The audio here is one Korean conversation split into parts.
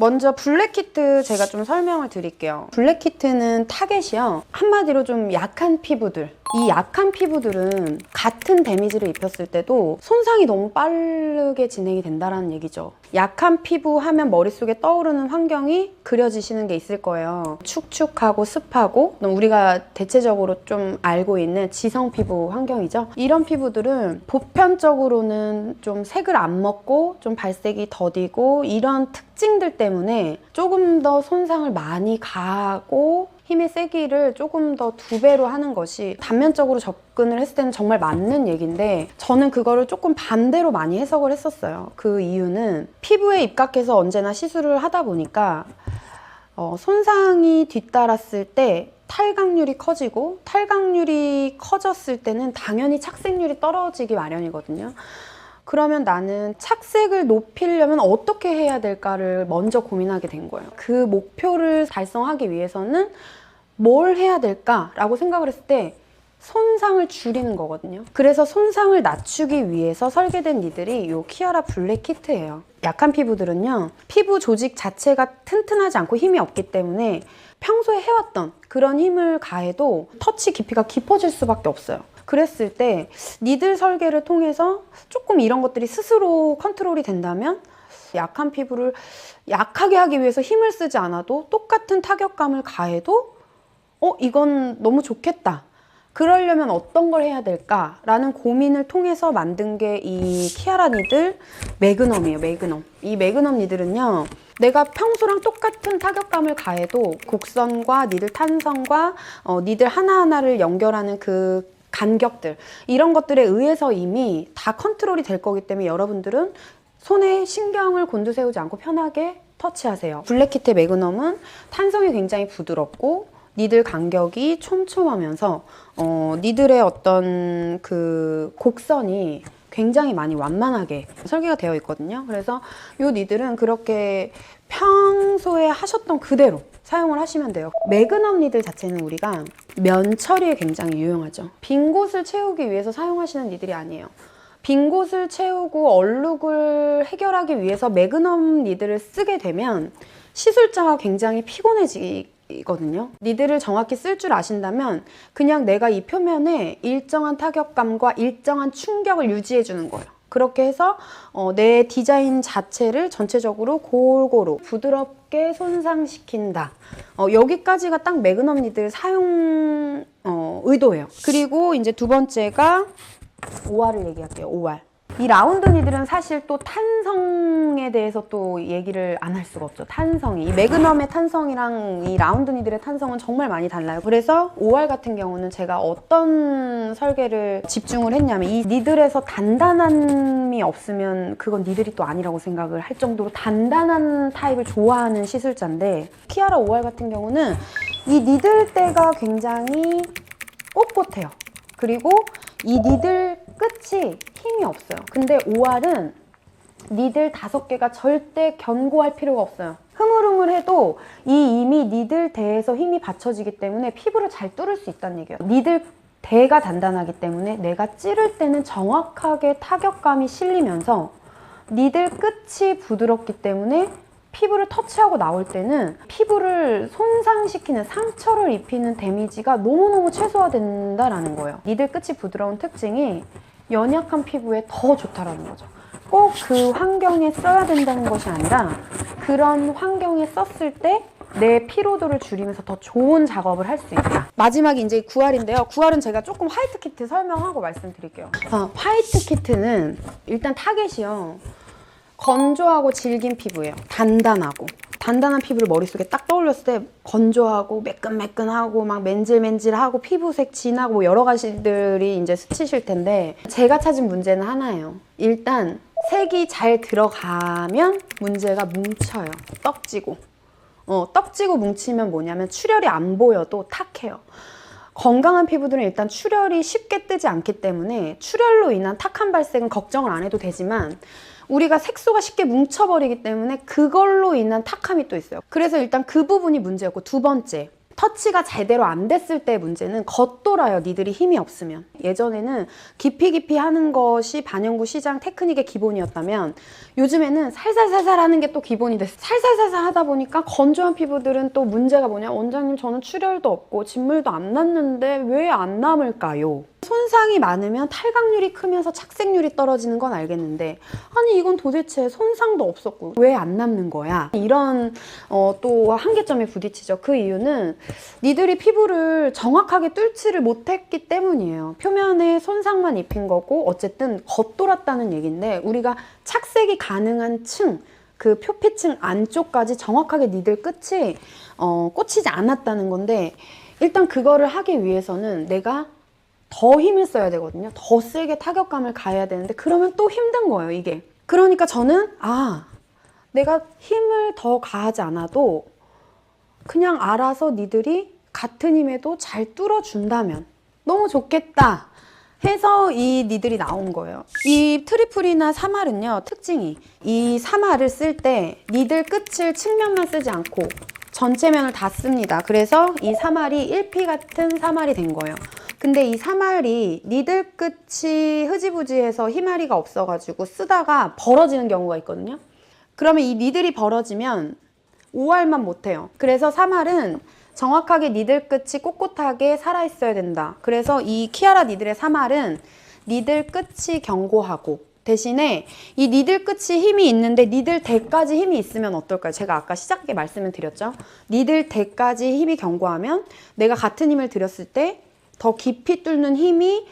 먼저 블랙히트 제가 좀 설명을 드릴게요. 블랙히트는 타겟이요, 한마디로 좀 약한 피부들, 이 약한 피부들은 같은 데미지를 입혔을 때도 손상이 너무 빠르게 진행이 된다는 얘기죠. 약한 피부 하면 머릿속에 떠오르는 환경이 그려지시는 게 있을 거예요. 축축하고 습하고 우리가 대체적으로 좀 알고 있는 지성 피부 환경이죠. 이런 피부들은 보편적으로는 좀 색을 안 먹고 좀 발색이 더디고 이런 특징들 때문에 조금 더 손상을 많이 가하고 힘의 세기를 조금 더 2배로 하는 것이 단면적으로 접근을 했을 때는 정말 맞는 얘기인데, 저는 그거를 조금 반대로 많이 해석을 했었어요. 그 이유는 피부에 입각해서 언제나 시술을 하다 보니까 손상이 뒤따랐을 때 탈각률이 커지고, 탈각률이 커졌을 때는 당연히 착색률이 떨어지기 마련이거든요. 그러면 나는 착색을 높이려면 어떻게 해야 될까를 먼저 고민하게 된 거예요. 그 목표를 달성하기 위해서는 뭘 해야 될까라고 생각을 했을 때 손상을 줄이는 거거든요. 그래서 손상을 낮추기 위해서 설계된 니들이 이 키아라 블랙히트예요. 약한 피부들은요, 피부 조직 자체가 튼튼하지 않고 힘이 없기 때문에 평소에 해왔던 그런 힘을 가해도 터치 깊이가 깊어질 수밖에 없어요. 그랬을 때 니들 설계를 통해서 조금 이런 것들이 스스로 컨트롤이 된다면 약한 피부를 약하게 하기 위해서 힘을 쓰지 않아도 똑같은 타격감을 가해도 이건 너무 좋겠다. 그러려면 어떤 걸 해야 될까라는 고민을 통해서 만든 게 이 키아라 니들 매그넘이에요. 매그넘. 이 매그넘 니들은요, 내가 평소랑 똑같은 타격감을 가해도 곡선과 니들 탄성과 니들 하나하나를 연결하는 그 간격들, 이런 것들에 의해서 이미 다 컨트롤이 될 거기 때문에 여러분들은 손에 신경을 곤두세우지 않고 편하게 터치하세요. 블랙히트 매그넘은 탄성이 굉장히 부드럽고 니들 간격이 촘촘하면서 니들의 어떤 그 곡선이 굉장히 많이 완만하게 설계가 되어 있거든요. 그래서 이 니들은 그렇게 평소에 하셨던 그대로 사용을 하시면 돼요. 매그넘 니들 자체는 우리가 면 처리에 굉장히 유용하죠. 빈 곳을 채우기 위해서 사용하시는 니들이 아니에요. 빈 곳을 채우고 얼룩을 해결하기 위해서 매그넘 니들을 쓰게 되면 시술자가 굉장히 피곤해지거든요. 니들을 정확히 쓸 줄 아신다면 그냥 내가 이 표면에 일정한 타격감과 일정한 충격을 유지해 주는 거예요. 그렇게 해서 내 디자인 자체를 전체적으로 골고루 부드럽게 손상시킨다. 여기까지가 딱 매그넘 니들 사용 의도예요. 그리고 이제 두 번째가 오알을 얘기할게요. 오알. 이 라운드 니들은 사실 또 탄성에 대해서 또 얘기를 안 할 수가 없죠. 탄성이. 이 매그넘의 탄성이랑 이 라운드 니들의 탄성은 정말 많이 달라요. 그래서 오알 같은 경우는 제가 어떤 설계를 집중을 했냐면, 이 니들에서 단단함이 없으면 그건 니들이 또 아니라고 생각을 할 정도로 단단한 타입을 좋아하는 시술자인데, 키아라 오알 같은 경우는 이 니들대가 굉장히 꼿꼿해요. 그리고 이 니들 끝이 힘이 없어요. 근데 오알은 니들 5개가 절대 견고할 필요가 없어요. 흐물흐물해도 이미 니들 대에서 힘이 받쳐지기 때문에 피부를 잘 뚫을 수 있다는 얘기예요. 니들 대가 단단하기 때문에 내가 찌를 때는 정확하게 타격감이 실리면서 니들 끝이 부드럽기 때문에 피부를 터치하고 나올 때는 피부를 손상시키는, 상처를 입히는 데미지가 너무너무 최소화된다라는 거예요. 니들 끝이 부드러운 특징이 연약한 피부에 더 좋다라는 거죠. 꼭 그 환경에 써야 된다는 것이 아니라 그런 환경에 썼을 때 내 피로도를 줄이면서 더 좋은 작업을 할 수 있다. 마지막이 이제 9알인데요. 9알은 제가 조금 화이트 키트 설명하고 말씀드릴게요. 화이트 키트는 일단 타겟이요, 건조하고 질긴 피부예요. 단단하고. 단단한 피부를 머릿속에 딱 떠올렸을 때 건조하고 매끈매끈하고 막 맨질맨질하고 피부색 진하고 뭐 여러 가지들이 이제 스치실 텐데, 제가 찾은 문제는 하나예요. 일단 색이 잘 들어가면 문제가 뭉쳐요. 떡지고. 떡지고 뭉치면 뭐냐면 출혈이 안 보여도 탁해요. 건강한 피부들은 일단 출혈이 쉽게 뜨지 않기 때문에 출혈로 인한 탁한 발색은 걱정을 안 해도 되지만, 우리가 색소가 쉽게 뭉쳐버리기 때문에 그걸로 인한 탁함이 또 있어요. 그래서 일단 그 부분이 문제였고, 두 번째, 터치가 제대로 안 됐을 때의 문제는 겉돌아요. 니들이 힘이 없으면. 예전에는 깊이 하는 것이 반영구 시장 테크닉의 기본이었다면 요즘에는 살살살살 하는 게 또 기본이 됐어요. 살살살살 하다 보니까 건조한 피부들은 또 문제가 뭐냐? 원장님 저는 출혈도 없고 진물도 안 났는데 왜 안 남을까요? 손상이 많으면 탈각률이 크면서 착색률이 떨어지는 건 알겠는데 아니 이건 도대체 손상도 없었고 왜 안 남는 거야? 이런 또 한계점에 부딪히죠. 그 이유는 니들이 피부를 정확하게 뚫지를 못했기 때문이에요. 표면에 손상만 입힌 거고 어쨌든 겉돌았다는 얘기인데 우리가 착색이 가능한 층, 그 표피층 안쪽까지 정확하게 니들 끝이 꽂히지 않았다는 건데 일단 그거를 하기 위해서는 내가 더 힘을 써야 되거든요. 더 세게 타격감을 가해야 되는데 그러면 또 힘든 거예요, 이게. 그러니까 저는 내가 힘을 더 가하지 않아도 그냥 알아서 니들이 같은 힘에도 잘 뚫어준다면 너무 좋겠다 해서 이 니들이 나온 거예요. 이 트리플이나 사말은요, 특징이 이 사말을 쓸 때 니들 끝을 측면만 쓰지 않고 전체 면을 다 씁니다. 그래서 이 사말이 1P 같은 사말이 된 거예요. 근데 이 사말이 니들 끝이 흐지부지해서 희마리가 없어가지고 쓰다가 벌어지는 경우가 있거든요. 그러면 이 니들이 벌어지면 5알만 못해요. 그래서 사말은 정확하게 니들 끝이 꼿꼿하게 살아있어야 된다. 그래서 이 키아라 니들의 사말은 니들 끝이 견고하고 대신에 이 니들 끝이 힘이 있는데 니들 대까지 힘이 있으면 어떨까요? 제가 아까 시작에 말씀을 드렸죠. 니들 대까지 힘이 견고하면 내가 같은 힘을 들였을 때 더 깊이 뚫는 힘이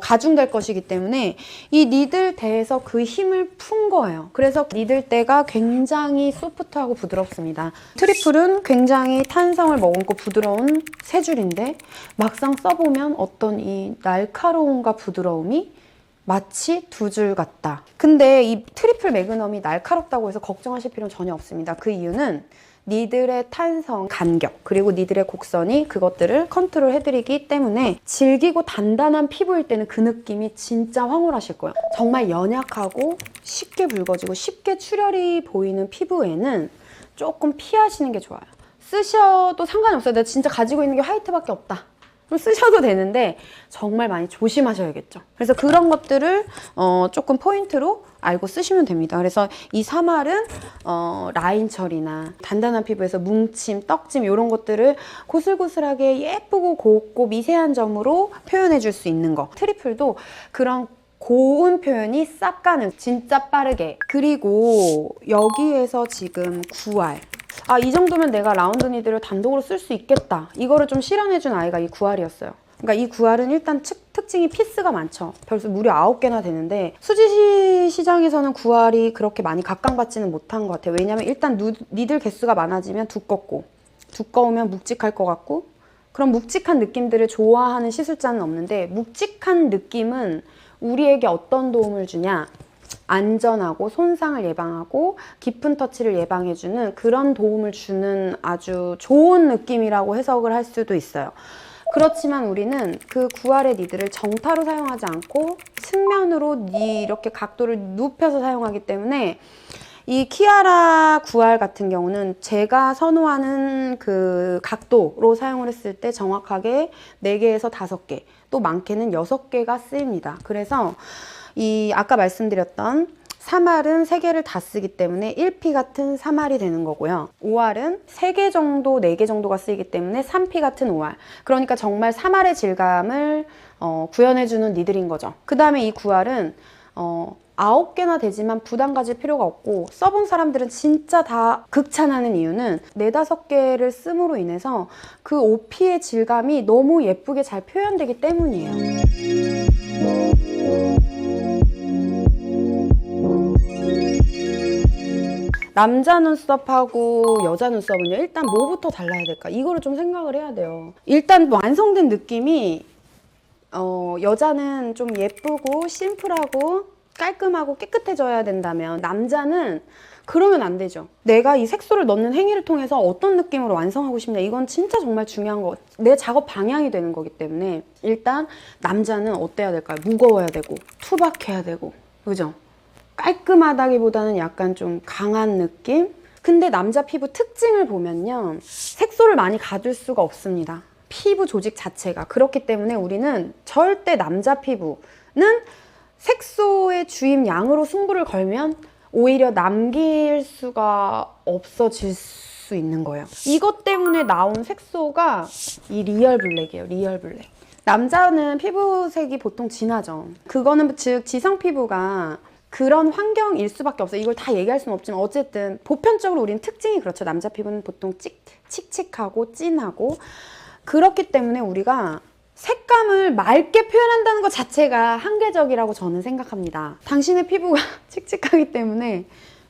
가중될 것이기 때문에 이 니들 대에서 그 힘을 푼 거예요. 그래서 니들 대가 굉장히 소프트하고 부드럽습니다. 트리플은 굉장히 탄성을 머금고 부드러운 세 줄인데 막상 써보면 어떤 이 날카로움과 부드러움이 마치 두 줄 같다. 근데 이 트리플 매그넘이 날카롭다고 해서 걱정하실 필요는 전혀 없습니다. 그 이유는 니들의 탄성, 간격, 그리고 니들의 곡선이 그것들을 컨트롤 해드리기 때문에 질기고 단단한 피부일 때는 그 느낌이 진짜 황홀하실 거예요. 정말 연약하고 쉽게 붉어지고 쉽게 출혈이 보이는 피부에는 조금 피하시는 게 좋아요. 쓰셔도 상관이 없어요. 내가 진짜 가지고 있는 게 화이트밖에 없다. 그럼 쓰셔도 되는데 정말 많이 조심하셔야겠죠. 그래서 그런 것들을 조금 포인트로 알고 쓰시면 됩니다. 그래서 이 사말은 라인 처리나 단단한 피부에서 뭉침, 떡짐 이런 것들을 고슬고슬하게 예쁘고 곱고 미세한 점으로 표현해 줄 수 있는 거. 트리플도 그런 고운 표현이 싹 가는 진짜 빠르게. 그리고 여기에서 지금 9알 이 정도면 내가 라운드 니들을 단독으로 쓸 수 있겠다. 이거를 좀 실현해준 아이가 이 9알이었어요. 그러니까 이 9알은 일단 특징이 피스가 많죠. 벌써 무려 9개나 되는데 수지 시장에서는 9알이 그렇게 많이 각광받지는 못한 것 같아요. 왜냐면 일단 니들 개수가 많아지면 두꺼우면 묵직할 것 같고 그런 묵직한 느낌들을 좋아하는 시술자는 없는데 묵직한 느낌은 우리에게 어떤 도움을 주냐? 안전하고 손상을 예방하고 깊은 터치를 예방해주는 그런 도움을 주는 아주 좋은 느낌이라고 해석을 할 수도 있어요. 그렇지만 우리는 그 9알의 니들을 정타로 사용하지 않고 측면으로 이렇게 각도를 눕혀서 사용하기 때문에 이 키아라 9알 같은 경우는 제가 선호하는 그 각도로 사용을 했을 때 정확하게 4개에서 5개, 또 많게는 6개가 쓰입니다. 그래서 이 아까 말씀드렸던 3알은 3개를 다 쓰기 때문에 1P 같은 3알이 되는 거고요. 5알은 3개 정도, 4개 정도가 쓰이기 때문에 3P 같은 5알. 그러니까 정말 3알의 질감을 구현해주는 니들인 거죠. 그 다음에 이 9알은 9개나 되지만 부담 가질 필요가 없고 써본 사람들은 진짜 다 극찬하는 이유는 4, 5개를 씀으로 인해서 그 5P의 질감이 너무 예쁘게 잘 표현되기 때문이에요. 남자 눈썹하고 여자 눈썹은요, 일단 뭐부터 달라야 될까? 이거를 좀 생각을 해야 돼요. 일단 완성된 느낌이 여자는 좀 예쁘고 심플하고 깔끔하고 깨끗해져야 된다면 남자는 그러면 안 되죠. 내가 이 색소를 넣는 행위를 통해서 어떤 느낌으로 완성하고 싶냐, 이건 진짜 정말 중요한 거, 내 작업 방향이 되는 거기 때문에 일단 남자는 어때야 될까요? 무거워야 되고 투박해야 되고, 그죠? 깔끔하다기보다는 약간 좀 강한 느낌? 근데 남자 피부 특징을 보면요, 색소를 많이 가둘 수가 없습니다. 피부 조직 자체가. 그렇기 때문에 우리는 절대 남자 피부는 색소의 주입량으로 승부를 걸면 오히려 남길 수가 없어질 수 있는 거예요. 이것 때문에 나온 색소가 이 리얼 블랙이에요. 리얼 블랙. 남자는 피부색이 보통 진하죠. 그거는 즉 지성 피부가 그런 환경일 수밖에 없어요. 이걸 다 얘기할 수는 없지만 어쨌든 보편적으로 우리는 특징이 그렇죠. 남자 피부는 보통 칙칙하고 진하고, 그렇기 때문에 우리가 색감을 맑게 표현한다는 것 자체가 한계적이라고 저는 생각합니다. 당신의 피부가 칙칙하기 때문에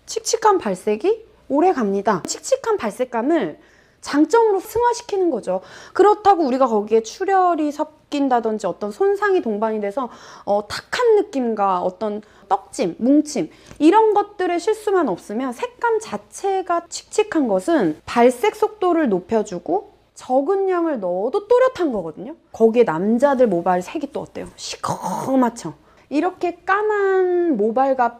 칙칙한 발색이 오래 갑니다. 칙칙한 발색감을 장점으로 승화시키는 거죠. 그렇다고 우리가 거기에 출혈이 섞인다든지 어떤 손상이 동반이 돼서 탁한 느낌과 어떤 떡짐, 뭉침 이런 것들의 실수만 없으면 색감 자체가 칙칙한 것은 발색 속도를 높여주고 적은 양을 넣어도 또렷한 거거든요. 거기에 남자들 모발 색이 또 어때요? 시커멓죠? 이렇게 까만 모발과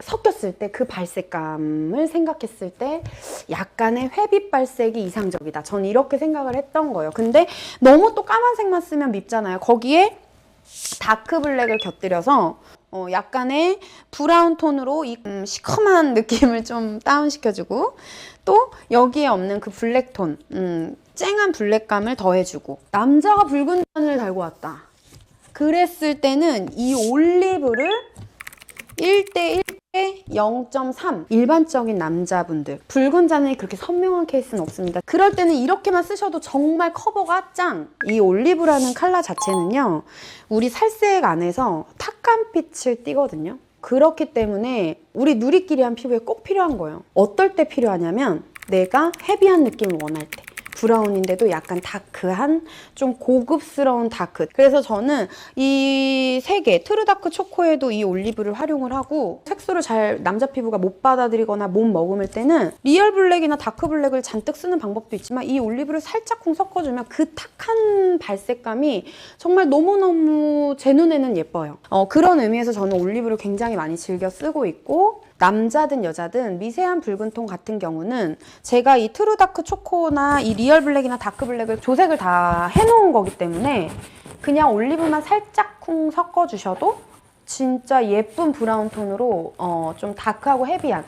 섞였을 때 그 발색감을 생각했을 때 약간의 회빛 발색이 이상적이다. 전 이렇게 생각을 했던 거예요. 근데 너무 또 까만색만 쓰면 밉잖아요. 거기에 다크 블랙을 곁들여서 약간의 브라운 톤으로 이 시커먼 느낌을 좀 다운시켜주고, 또 여기에 없는 그 블랙톤, 쨍한 블랙감을 더해주고, 남자가 붉은 잔을 달고 왔다. 그랬을 때는 이 올리브를 1대 1대 0.3 일반적인 남자분들, 붉은 잔이 그렇게 선명한 케이스는 없습니다. 그럴 때는 이렇게만 쓰셔도 정말 커버가 짱! 이 올리브라는 컬러 자체는요, 우리 살색 안에서 탁한 빛을 띠거든요. 그렇기 때문에 우리 누리끼리한 피부에 꼭 필요한 거예요. 어떨 때 필요하냐면 내가 헤비한 느낌을 원할 때, 브라운인데도 약간 다크한 좀 고급스러운 다크. 그래서 저는 이 세 개 트루다크 초코에도 이 올리브를 활용을 하고, 색소를 잘 남자 피부가 못 받아들이거나 못 머금을 때는 리얼 블랙이나 다크 블랙을 잔뜩 쓰는 방법도 있지만 이 올리브를 살짝쿵 섞어주면 그 탁한 발색감이 정말 너무너무 제 눈에는 예뻐요. 그런 의미에서 저는 올리브를 굉장히 많이 즐겨 쓰고 있고, 남자든 여자든 미세한 붉은 톤 같은 경우는 제가 이 트루다크 초코나 이 리얼 블랙이나 다크 블랙을 조색을 다 해놓은 거기 때문에 그냥 올리브만 살짝쿵 섞어주셔도 진짜 예쁜 브라운 톤으로 좀 다크하고 헤비한,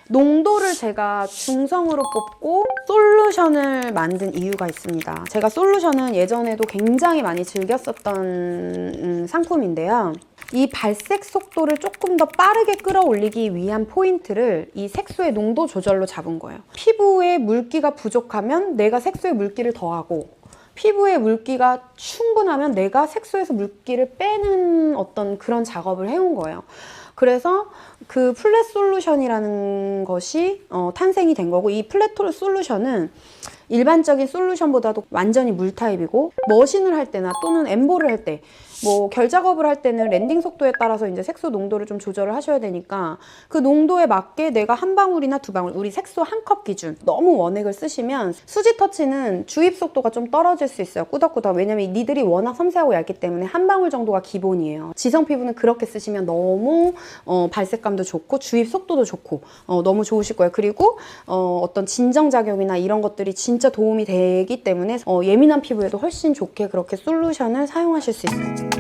농도를 제가 중성으로 뽑고 솔루션을 만든 이유가 있습니다. 제가 솔루션은 예전에도 굉장히 많이 즐겼었던 상품인데요. 이 발색 속도를 조금 더 빠르게 끌어올리기 위한 포인트를 이 색소의 농도 조절로 잡은 거예요. 피부에 물기가 부족하면 내가 색소의 물기를 더하고, 피부에 물기가 충분하면 내가 색소에서 물기를 빼는 어떤 그런 작업을 해온 거예요. 그래서 그 플랫 솔루션이라는 것이 탄생이 된 거고, 이 플랫 솔루션은 일반적인 솔루션보다도 완전히 물 타입이고, 머신을 할 때나 또는 엠보를 할 때, 뭐 결 작업을 할 때는 랜딩 속도에 따라서 이제 색소 농도를 좀 조절을 하셔야 되니까 그 농도에 맞게 내가 한 방울이나 두 방울, 우리 색소 한 컵 기준, 너무 원액을 쓰시면 수지 터치는 주입 속도가 좀 떨어질 수 있어요. 꾸덕꾸덕. 왜냐면 니들이 워낙 섬세하고 얇기 때문에 한 방울 정도가 기본이에요. 지성 피부는 그렇게 쓰시면 너무 발색감도 좋고 주입 속도도 좋고 너무 좋으실 거예요. 그리고 어떤 진정작용이나 이런 것들이 진짜 도움이 되기 때문에 예민한 피부에도 훨씬 좋게 그렇게 솔루션을 사용하실 수 있어요.